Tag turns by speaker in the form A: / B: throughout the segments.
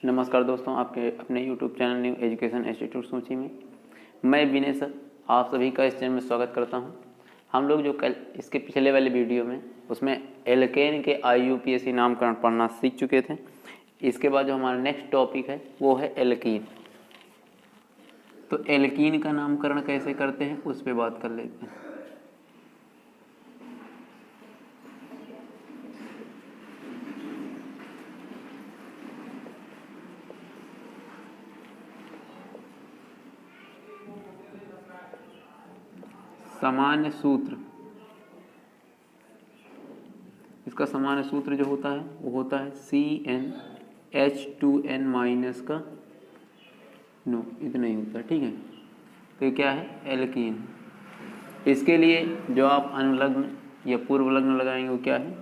A: नमस्कार दोस्तों, आपके अपने YouTube channel new education institute सूची में मैं विनय सर आप सभी का इस चैनल में स्वागत करता हूं। हम लोग जो कल इसके पिछले वाले वीडियो में उसमें एल्केन के IUPAC नामकरण पढ़ना सीख चुके थे। इसके बाद जो हमारा नेक्स्ट टॉपिक है वो है एल्कीन। तो एल्कीन का नामकरण कैसे करते हैं उस पर बात कर लेते हैं। सामान्य सूत्र, इसका सामान्य सूत्र जो होता है वो होता है CnH2n माइनस का नो, इतना ही होता है। ठीक है, तो ये क्या है? एल्कीन। इसके लिए जो आप अनुलग्न या पूर्व लग्न लगाएंगे वो क्या है,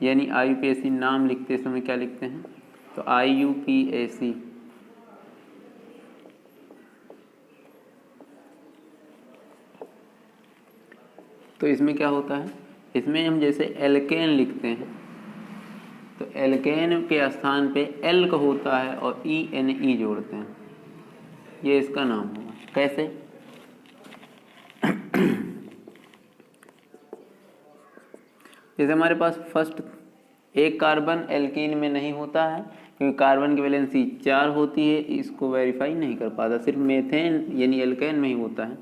A: यानी IUPAC नाम लिखते समय क्या लिखते हैं? तो IUPAC तो इसमें क्या होता है, इसमें हम जैसे एल्केन लिखते हैं तो एल्केन के स्थान पे एल का होता है और ENE जोड़ते हैं, ये इसका नाम होगा। कैसे? जैसे हमारे पास फर्स्ट एक कार्बन एल्कीन में नहीं होता है क्योंकि कार्बन की वैलेंसी 4 होती है, इसको वेरीफाई नहीं कर पाता, सिर्फ मेथेन यानी एल्केन में ही होता है।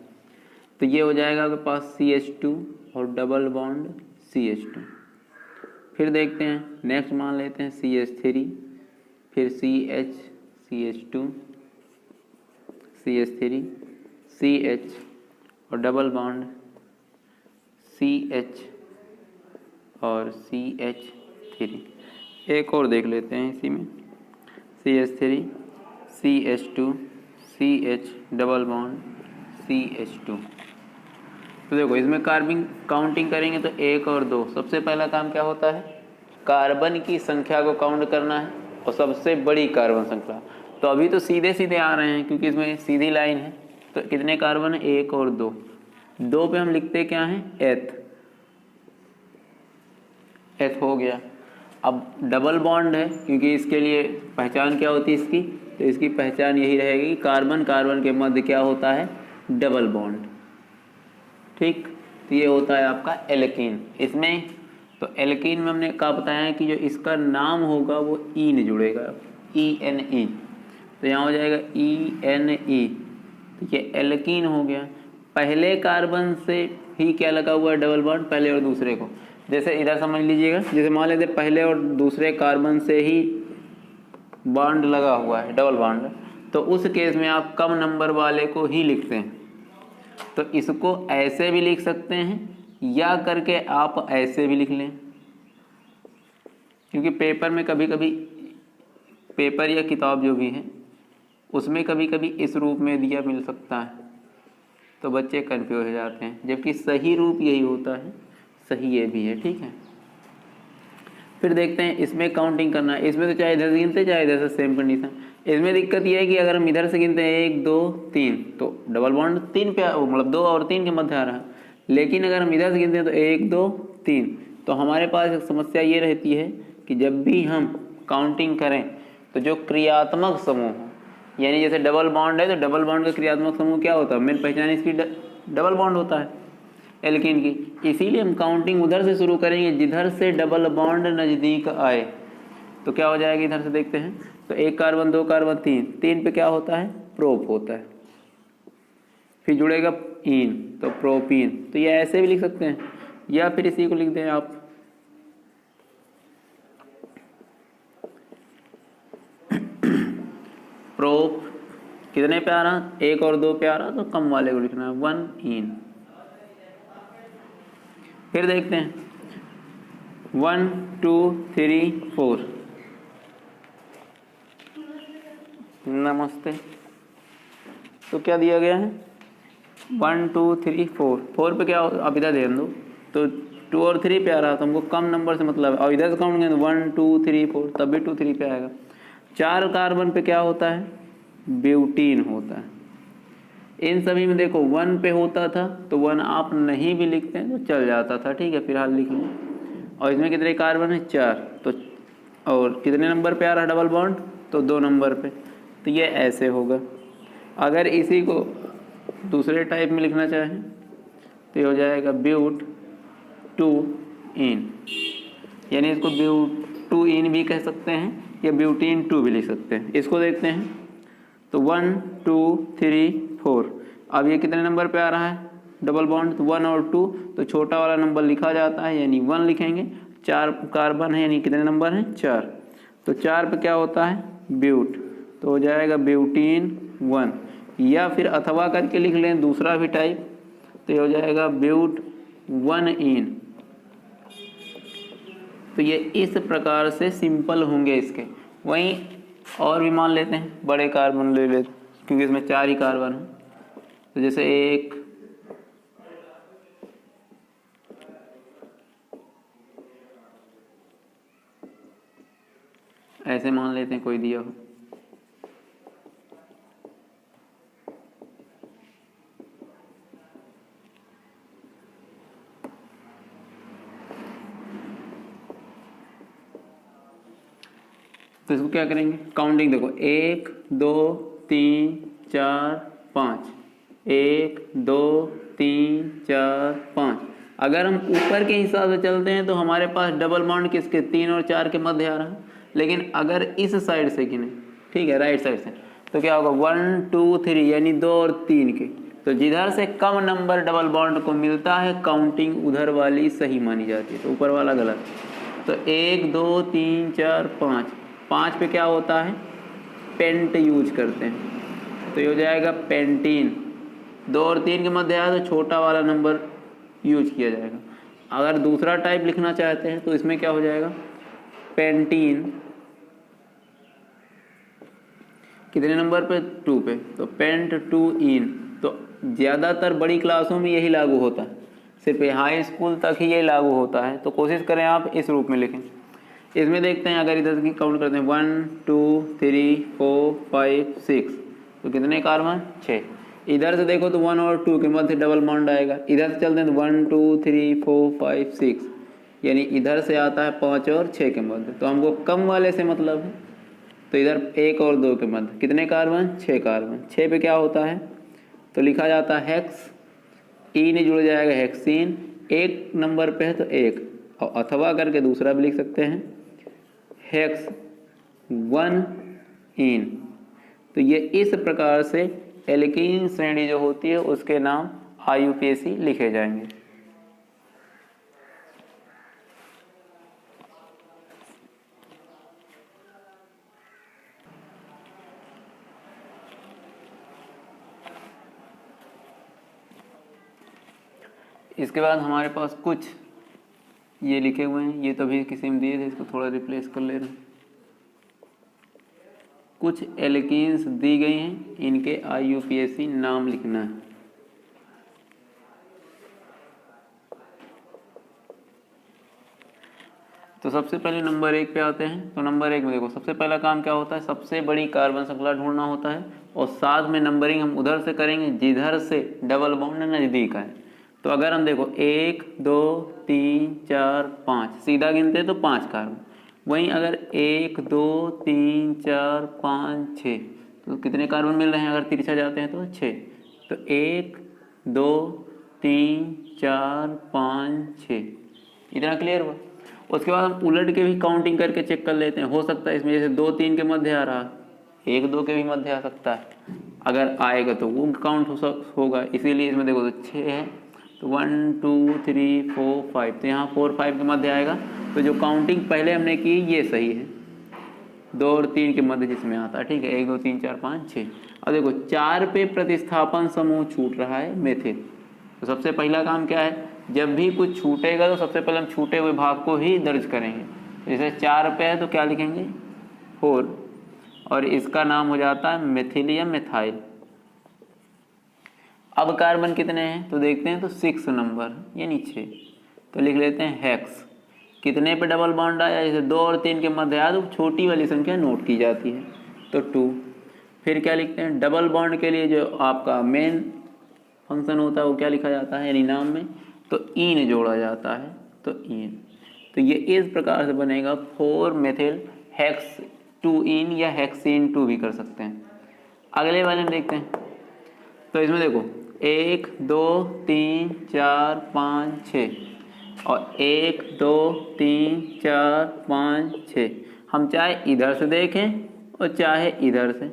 A: तो ये हो जाएगा आपके पास CH2 और डबल बॉन्ड CH2। फिर देखते हैं नेक्स्ट, मान लेते हैं CH3, फिर CH2 CH3 CH और डबल बॉन्ड CH और CH3। एक और देख लेते हैं इसी में, CH3 CH2 CH double bond CH2। तो देखो इसमें कार्बन काउंटिंग करेंगे तो 1 और 2। सबसे पहला काम क्या होता है, कार्बन की संख्या को काउंट करना है और सबसे बड़ी कार्बन संख्या। तो अभी तो सीधे सीधे आ रहे हैं क्योंकि इसमें सीधी लाइन है। तो कितने कार्बन है? 1 और 2। 2 पे हम लिखते क्या हैं? एथ हो गया। अब डबल बॉन्ड है क्योंकि इसके लिए पहचान क्या होती है इसकी, तो इसकी पहचान यही रहेगी, कार्बन कार्बन के मध्य क्या होता है? Double bond. ठीक, तो ये होता है आपका एल्कीन। इसमें तो एल्कीन में हमने कहा बताया है कि जो इसका नाम होगा वो ईन जुड़ेगा, ENE। तो यहाँ हो जाएगा ENE। तो ये एल्कीन हो गया। पहले कार्बन से ही क्या लगा हुआ है? डबल बॉन्ड, पहले और दूसरे को। जैसे इधर समझ लीजिएगा, जैसे मान लेते पहले और दूसरे कार्बन से ही बॉन्ड लगा हुआ है, डबल बॉन्ड, तो उस केस में आप कम नंबर वाले को ही लिखते हैं। तो इसको ऐसे भी लिख सकते हैं या करके आप ऐसे भी लिख लें, क्योंकि पेपर में कभी कभी, पेपर या किताब जो भी है उसमें कभी कभी इस रूप में दिया मिल सकता है, तो बच्चे कंफ्यूज हो जाते हैं, जबकि सही रूप यही होता है, सही ये भी है। ठीक है, फिर देखते हैं इसमें काउंटिंग करना है। इसमें तो चाहे इधर से गिनते चाहे इधर से, सेम कंडीशन। इसमें दिक्कत यह है कि अगर हम इधर से गिनते हैं 1 2 3 तो डबल बॉन्ड 3 पे, मतलब 2 और 3 के मध्य आ रहा है। लेकिन अगर हम इधर से गिनते हैं तो 1 2 3, तो हमारे पास एक समस्या ये रहती है कि जब भी हम काउंटिंग करें तो जो क्रियात्मक समूह, यानी जैसे डबल बॉन्ड है तो डबल बॉन्ड का क्रियात्मक समूह क्या होता है? मेन पहचान इसकी डबल बॉन्ड होता है एल्कीन की। इसीलिए हम काउंटिंग उधर से शुरू करेंगे जिधर से डबल बॉन्ड नज़दीक आए। तो क्या हो जाएगा, इधर से देखते हैं तो 1 कार्बन 2 कार्बन 3 पे क्या होता है? प्रोप होता है। फिर जुड़ेगा ईन, तो प्रोपीन। तो ये ऐसे भी लिख सकते हैं या फिर इसी को लिख दें आप प्रोप। कितने पे आ रहा? 1 और 2 पे आ रहा, तो कम वाले को लिखना है 1 ईन। फिर देखते हैं 1 2 3 4। नमस्ते। तो क्या दिया गया है? 1 2 3 4। 4 पे क्या हो, अब इधर ध्यान दो, तो 2 और 3 पे आ रहा, तो हमको कम नंबर से मतलब है। और इधर से काउंट करें तो 1 2 3 4, तब भी 2 3 पे आएगा। 4 कार्बन पे क्या होता है? ब्यूटीन होता है। इन सभी में देखो 1 पे होता था तो 1 आप नहीं भी लिखते हैं तो चल जाता था। ठीक है, फिलहाल लिख लें। और इसमें कितने कार्बन है? 4। तो और कितने नंबर पे आ रहा है डबल बॉन्ड? तो 2 नंबर पे, तो ये ऐसे होगा। अगर इसी को दूसरे टाइप में लिखना चाहें तो ये हो जाएगा ब्यूट टू इन, यानी इसको ब्यूट टू इन भी कह सकते हैं या ब्यूटीन टू भी लिख सकते हैं। इसको देखते हैं तो 1 2 3 4। अब ये कितने नंबर पे आ रहा है डबल बॉन्ड, तो 1 और 2, तो छोटा वाला नंबर लिखा जाता है यानी 1 लिखेंगे। 4 कार्बन है यानी कितने नंबर हैं 4, तो 4 पे क्या होता है ब्यूट, तो हो जाएगा ब्यूटीन 1। या फिर अथवा करके लिख लें दूसरा भी टाइप, तो ये हो जाएगा ब्यूट 1 इन। तो ये इस प्रकार से सिंपल होंगे इसके। वहीं और भी मान लेते हैं, बड़े कार्बन ले लेते क्योंकि इसमें 4 ही कार्बन हैं, तो जैसे 1 ऐसे मान लेते हैं कोई दिया हो, तो इसको क्या करेंगे काउंटिंग देखो 1 2 3 4 5, 1 2 3 4 5। अगर हम ऊपर के हिसाब से चलते हैं तो हमारे पास डबल बॉन्ड किसके 3 और 4 के मध्य आ रहा है, लेकिन अगर इस साइड से गिने, ठीक है राइट साइड से, तो क्या होगा 1 2 3 यानी 2 और 3 के, तो जिधर से कम नंबर डबल बॉन्ड को मिलता है काउंटिंग उधर वाली सही मानी जाती है, तो ऊपर वाला गलत। तो 1 2 3 4 5, 5 पे क्या होता है पेंट यूज करते हैं, तो ये हो जाएगा पेंटीन। 2 और 3 के मध्य आया तो छोटा वाला नंबर यूज किया जाएगा। अगर दूसरा टाइप लिखना चाहते हैं तो इसमें क्या हो जाएगा पेंटीन, कितने नंबर पे 2 पे, तो पेंट 2 इन। तो ज़्यादातर बड़ी क्लासों में यही लागू होता है, सिर्फ हाई स्कूल तक ही ये लागू होता है, तो कोशिश करें आप इस रूप में लिखें। इसमें देखते हैं अगर इधर की काउंट करते हैं 1 2 3 4 5 6, तो कितने कार्बन 6। इधर से देखो तो 1 और 2 के मध्य डबल बॉन्ड आएगा, इधर से चलते हैं तो 1 2 3 4 5 6, यानी इधर से आता है 5 और 6 के मध्य, तो हमको कम वाले से मतलब है, तो इधर 1 और 2 के मध्य कितने कार्बन 6 कार्बन। 6 पे क्या होता है तो लिखा जाता है हेक्स, ई ने जुड़ जाएगा हेक्सीन, 1 नंबर पे है तो 1, और अथवा करके दूसरा भी लिख सकते हैं हेक्स 1 इन। तो ये इस प्रकार से एल्कीन श्रेणी जो होती है उसके नाम IUPAC लिखे जाएंगे। इसके बाद हमारे पास कुछ ये लिखे हुए हैं, ये तो भी किसी में दिए थे, इसको थोड़ा रिप्लेस कर ले रहे हैं। कुछ एल्कीन्स दी गई हैं, इनके IUPAC नाम लिखना है। तो सबसे पहले नंबर 1 पे आते हैं। तो नंबर 1 में देखो सबसे पहला काम क्या होता है, सबसे बड़ी कार्बन श्रृंखला ढूंढना होता है, और साथ में नंबरिंग हम उधर से करेंगे जिधर से डबल बॉन्ड नज़दीक है। तो अगर हम देखो 1 2 3 4 5 सीधा गिनते तो 5 कार्बन, वहीं अगर 1 2 3 4 5 6, तो कितने कार्बन मिल रहे हैं अगर तिरछा जाते हैं तो 6। तो 1 2 3 4 5 6, इतना क्लियर हुआ। उसके बाद हम उलट के भी काउंटिंग करके चेक कर लेते हैं, हो सकता है इसमें जैसे 2 3 के मध्य आ रहा, 1 2 के भी मध्य आ सकता है, अगर आएगा तो वो काउंट होगा, इसीलिए इसमें देखो तो 6 है, तो 1 2 3 4 5, तो यहाँ 4 5 के मध्य आएगा, तो जो काउंटिंग पहले हमने की ये सही है, 2 और 3 के मध्य जिसमें आता है, ठीक है 1 2 3 4 5 6। अब देखो 4 पे प्रतिस्थापन समूह छूट रहा है मेथिल, तो सबसे पहला काम क्या है, जब भी कुछ छूटेगा तो सबसे पहले हम छूटे हुए भाग को ही दर्ज करेंगे। जैसे 4 पे है तो क्या लिखेंगे 4, और इसका नाम हो जाता है मेथिल या मेथाइल। अब कार्बन कितने हैं तो देखते हैं, तो 6 नंबर यानी 6, तो लिख लेते हैं हेक्स। कितने पे डबल बॉन्ड आया, जैसे 2 और 3 के मध्य आया तो छोटी वाली संख्या नोट की जाती है, तो 2। फिर क्या लिखते हैं, डबल बॉन्ड के लिए जो आपका मेन फंक्शन होता है वो क्या लिखा जाता है, यानी नाम में तो इन जोड़ा जाता है, तो इन। तो ये इस प्रकार से बनेगा 4 मेथिल हेक्स 2इन या हेक्सेन 2 भी कर सकते हैं। अगले वाले में देखते हैं। तो इसमें देखो 1 2 3 4 5 6 और 1 2 3 4 5 6। हम चाहे इधर से देखें और चाहे इधर से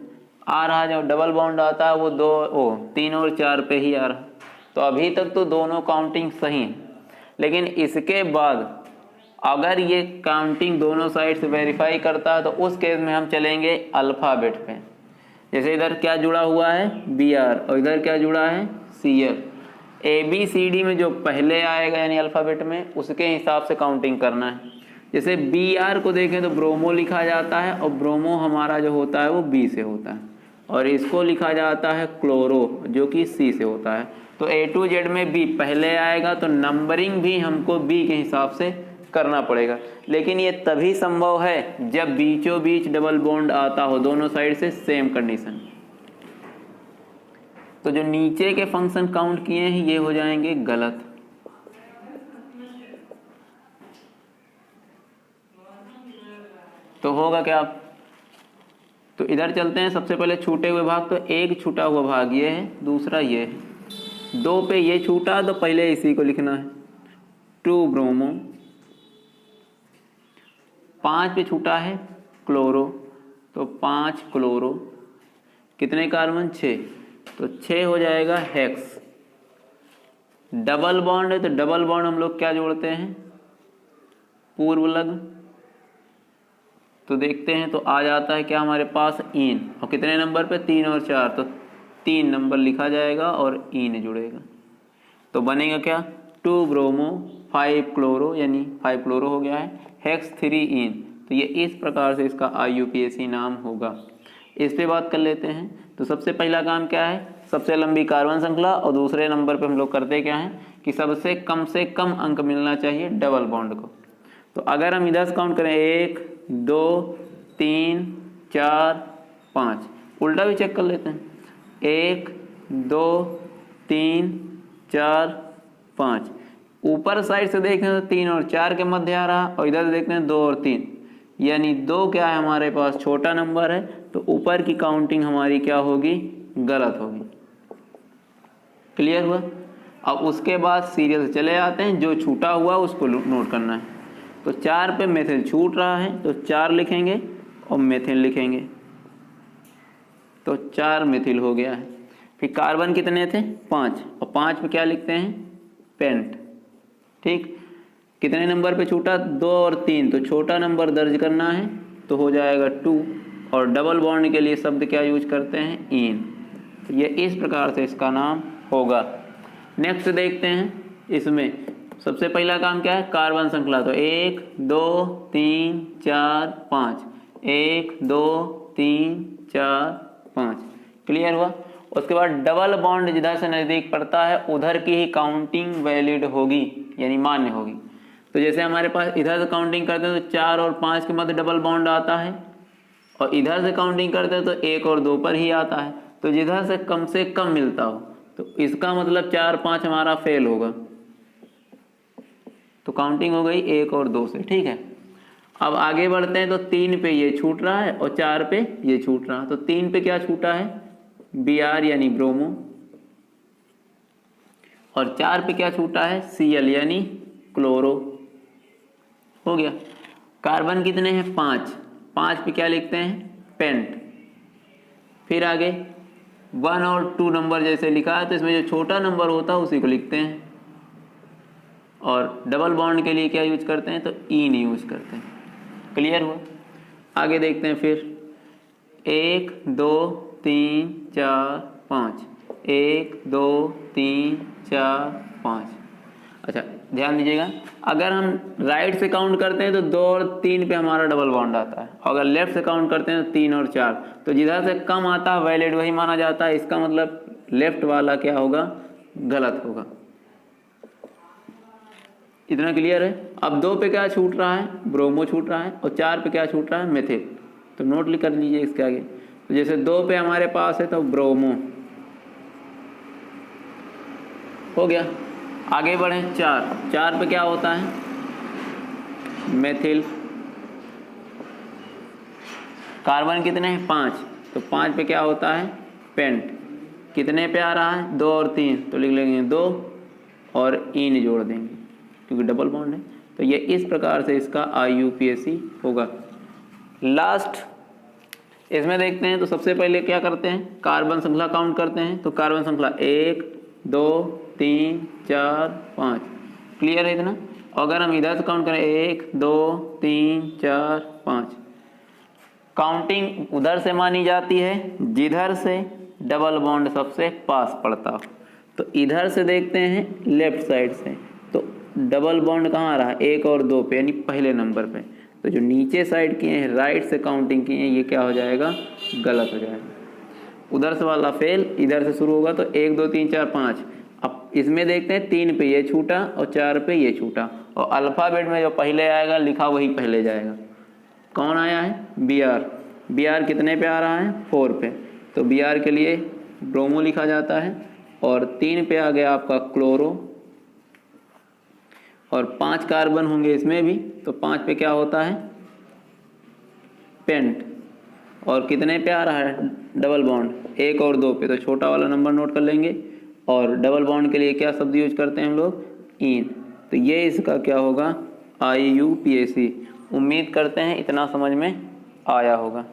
A: आ रहा, जब डबल बॉन्ड आता है वो 3 और 4 पे ही आ रहा। तो अभी तक तो दोनों काउंटिंग सही है, लेकिन इसके बाद अगर ये काउंटिंग दोनों साइड से वेरीफाई करता है तो उस केस में हम चलेंगे अल्फ़ाबेट पे। जैसे इधर क्या जुड़ा हुआ है BR और इधर क्या जुड़ा है CL। ABCD में जो पहले आएगा यानी अल्फ़ाबेट में उसके हिसाब से काउंटिंग करना है। जैसे BR को देखें तो ब्रोमो लिखा जाता है और ब्रोमो हमारा जो होता है वो B से होता है, और इसको लिखा जाता है क्लोरो जो कि C से होता है। तो A to Z में B पहले आएगा तो नंबरिंग भी हमको B के हिसाब से करना पड़ेगा। लेकिन ये तभी संभव है जब बीचों बीच डबल बॉन्ड आता हो, दोनों साइड से सेम कंडीशन। तो जो नीचे के फंक्शन काउंट किए हैं ये हो जाएंगे गलत। तो होगा क्या? तो इधर चलते हैं। सबसे पहले छूटे हुए भाग, तो एक छूटा हुआ भाग ये है, दूसरा ये है। 2 पे ये छूटा तो पहले इसी को लिखना है 2 ब्रोमो। 5 पे छूटा है क्लोरो तो 5 क्लोरो। कितने कार्बन? 6, तो 6 हो जाएगा हेक्स। डबल बॉन्ड है तो डबल बॉन्ड हम लोग क्या जोड़ते हैं? पूर्व लग्न। तो देखते हैं तो आ जाता है क्या हमारे पास? इन। और कितने नंबर पे? 3 और 4, तो 3 नंबर लिखा जाएगा और इन जुड़ेगा। तो बनेगा क्या? 2 ब्रोमो 5 क्लोरो, यानी 5 क्लोरो हो गया है, हेक्स 3 इन। तो ये इस प्रकार से इसका IUPAC नाम होगा। इस पे बात कर लेते हैं। तो सबसे पहला काम क्या है? सबसे लंबी कार्बन श्रृंखला, और दूसरे नंबर पे हम लोग करते क्या हैं कि सबसे कम अंक मिलना चाहिए डबल बॉन्ड को। तो अगर हम इधर से काउंट करें 1 2 3 4 5, उल्टा भी चेक कर लेते हैं। 1 2 3 4 5, ऊपर साइड से देखें तो 3 और 4 के मध्य आ रहा, और इधर देखते हैं 2 और 3, यानी 2 क्या है हमारे पास? छोटा नंबर है। तो ऊपर की काउंटिंग हमारी क्या होगी? गलत होगी। क्लियर हुआ? अब उसके बाद सीरियल से चले आते हैं, जो छूटा हुआ उसको नोट करना है। तो 4 पे मेथिल छूट रहा है तो 4 लिखेंगे और मेथिल लिखेंगे, तो 4 मेथिल हो गया है। फिर कार्बन कितने थे? 5, और 5 पे क्या लिखते हैं? पेंट। ठीक, कितने नंबर पे छूटा? 2 और 3, तो छोटा नंबर दर्ज करना है तो हो जाएगा 2, और डबल बॉन्ड के लिए शब्द क्या यूज करते हैं? इन। तो ये इस प्रकार से इसका नाम होगा। नेक्स्ट देखते हैं। इसमें सबसे पहला काम क्या है? कार्बन श्रृंखला। तो 1 2 3 4 5, 1 2 3 4 5। क्लियर हुआ? उसके बाद डबल बॉन्ड जिधर से नज़दीक पड़ता है उधर की ही काउंटिंग वैलिड होगी, यानी मान्य होगी। तो जैसे हमारे पास इधर से काउंटिंग करते हैं तो 4 और 5 के मध्य डबल बॉन्ड आता है, और इधर से काउंटिंग करते हैं तो 1 और 2 पर ही आता है। तो जिधर से कम मिलता हो तो इसका मतलब 4 5 हमारा फेल होगा। तो काउंटिंग हो गई 1 और 2 से। ठीक है, अब आगे बढ़ते हैं। तो 3 पे ये छूट रहा है और 4 पे ये छूट रहा है। तो 3 पे क्या छूटा है? BR यानी ब्रोमो, और 4 पे क्या छूटा है? CL यानी क्लोरो। हो गया। कार्बन कितने हैं? 5, 5 पे क्या लिखते हैं? पेंट। फिर आगे 1 और 2 नंबर जैसे लिखा है तो इसमें जो छोटा नंबर होता है उसी को लिखते हैं, और डबल बॉन्ड के लिए क्या यूज करते हैं? तो इन यूज करते हैं। क्लियर हुआ? आगे देखते हैं। फिर 1 2 3 4 5, 1 2 3 4 5। अच्छा ध्यान दीजिएगा, अगर हम राइट से काउंट करते हैं तो 2 और 3 पे हमारा डबल बॉन्ड आता है, और अगर लेफ्ट से काउंट करते हैं तो 3 और 4। तो जिधर से कम आता है वैलिड वही माना जाता है। इसका मतलब लेफ्ट वाला क्या होगा? गलत होगा। इतना क्लियर है? अब 2 पे क्या छूट रहा है? ब्रोमो छूट रहा है, और 4 पे क्या छूट रहा है? मेथिल। तो नोट कर लीजिए इसके आगे। तो जैसे 2 पे हमारे पास है तो ब्रोमो हो गया। आगे बढ़ें। 4 पे क्या होता है? मेथिल। कार्बन कितने हैं 5, तो 5 पे क्या होता है पेंट। कितने पे आ रहा है 2 और 3, तो लिख लेंगे 2 और ईन जोड़ देंगे क्योंकि डबल बॉन्ड है। तो ये इस प्रकार से इसका IUPAC होगा। लास्ट इसमें देखते हैं, तो सबसे पहले क्या करते हैं कार्बन श्रृंखला काउंट करते हैं। तो कार्बन श्रृंखला 1 2 3 4 5, क्लियर है इतना। अगर हम इधर से काउंट करें 1 2 3 4 5, काउंटिंग उधर से मानी जाती है जिधर से डबल बॉन्ड सबसे पास पड़ता हो। तो इधर से देखते हैं लेफ्ट साइड से, तो डबल बॉन्ड कहाँ आ रहा है 1 और 2 पे, यानी पहले नंबर पे। तो जो नीचे साइड किए हैं राइट से काउंटिंग किए हैं, ये क्या हो जाएगा गलत हो जाएगा। उधर से वाला फेल, इधर से शुरू होगा तो 1 2 3 4 5। अब इसमें देखते हैं 3 पे ये छूटा और 4 पे ये छूटा, और अल्फ़ाबेट में जो पहले आएगा लिखा वही पहले जाएगा। कौन आया है Br। Br कितने पे आ रहा है 4 पे, तो Br के लिए ब्रोमो लिखा जाता है। और 3 पे आ गया आपका क्लोरो, और 5 कार्बन होंगे इसमें भी, तो 5 पे क्या होता है पेंट। और कितने पे आ रहा है डबल बॉन्ड 1 और 2 पे, तो छोटा वाला नंबर नोट कर लेंगे। और डबल बॉन्ड के लिए क्या शब्द यूज करते हैं हम लोग ईन। तो ये इसका क्या होगा IUPAC। उम्मीद करते हैं इतना समझ में आया होगा।